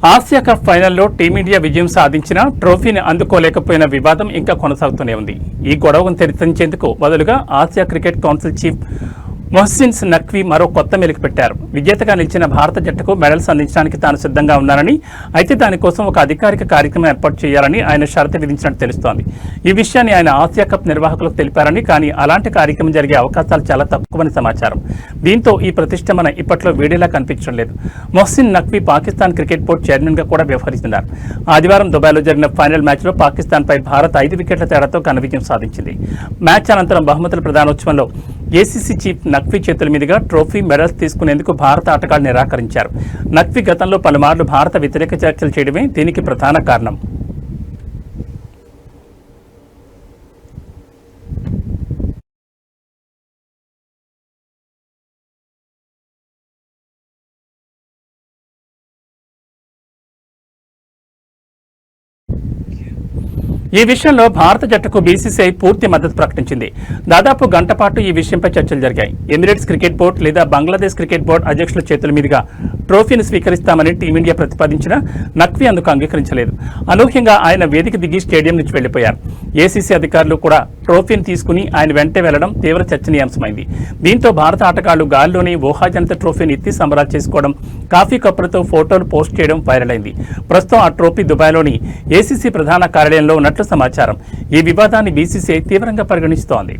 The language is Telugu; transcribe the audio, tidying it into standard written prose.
ఆసియా కప్ ఫైనల్లో టీమిండియా విజయం సాధించిన ట్రోఫీని అందుకోలేకపోయిన వివాదం ఇంకా కొనసాగుతూనే ఉంది. ఈ గొడవను తెరిపించేందుకు బదులుగా Asia cricket council chief Mohsin Naqvi మరో కొత్త మెలికి పెట్టారు. విజేతగా నిలిచిన భారత జట్టుకు మెడల్స్ అందించడానికి తాను సిద్ధంగా ఉన్నానని, అయితే దానికోసం ఒక అధికారిక కార్యక్రమం ఏర్పాటు చేయాలని ఆయన షరతు విధించినట్టు తెలుస్తోంది. ఈ విషయాన్ని ఆయన ఆసియా కప్ నిర్వాహకులకు తెలిపారని, కానీ అలాంటి కార్యక్రమం జరిగే అవకాశాలు చాలా తక్కువని సమాచారం. దీంతో ఈ ప్రతిష్టంభన ఇప్పట్లో వీడియోలా కనిపించడం లేదు. Mohsin Naqvi Pakistan cricket board chairman గా కూడా వ్యవహరిస్తున్నారు. ఆదివారం దుబాయ్లో జరిగిన ఫైనల్ మ్యాచ్లో పాకిస్తాన్పై భారత్ 5 వికెట్ల తేడాతో ఘన విజయం సాధించింది. మ్యాచ్ అనంతరం బహుమతుల ప్రదానోత్సవంలో ఏసీసీ చీఫ్ నఖ్వీ చేతుల మీదుగా ట్రోఫీ, మెడల్స్ తీసుకునేందుకు భారత ఆటగాళ్లు నిరాకరించారు. నఖ్వీ గతంలో పలుమార్లు భారత వ్యతిరేక వ్యాఖ్యలు చేయడమే దీనికి ప్రధాన కారణం. ఈ విషయంలో భారత జట్టుకు బీసీసీఐ పూర్తి మద్దతు ప్రకటించింది. దాదాపు గంట పాటు ఈ విషయంపై చర్చలు జరిగాయి. ఎమిరేట్స్ క్రికెట్ బోర్డు లేదా బంగ్లాదేశ్ క్రికెట్ బోర్డు అధ్యక్షుల చేతుల మీదుగా ట్రోఫీని స్వీకరిస్తామని టీమిండియా ప్రతిపాదించిన నఖ్వీ అందుకు అంగీకరించలేదు. అనూహ్యంగా ఆయన వేదిక దిగి స్టేడియం నుంచి వెళ్లిపోయారు. ఏసీసీ అధికారులు కూడా ట్రోఫీని తీసుకుని ఆయన వెంటే వెళ్లడం తీవ్ర చర్చనీయాంశమైంది. దీంతో భారత ఆటగాళ్లు గాల్లోని ఊహాజనిత ట్రోఫీని ఎత్తి సంబరాలు చేసుకోవడం, కాఫీ కప్పులతో ఫోటోలు పోస్ట్ చేయడం వైరల్ అయింది. ప్రస్తుతం ఆ ట్రోఫీ దుబాయ్లోని ఏసీసీ ప్రధాన కార్యాలయంలో ఉన్నట్లు సమాచారం. ఈ వివాదాన్ని బీసీసీఐ తీవ్రంగా పరిగణిస్తోంది.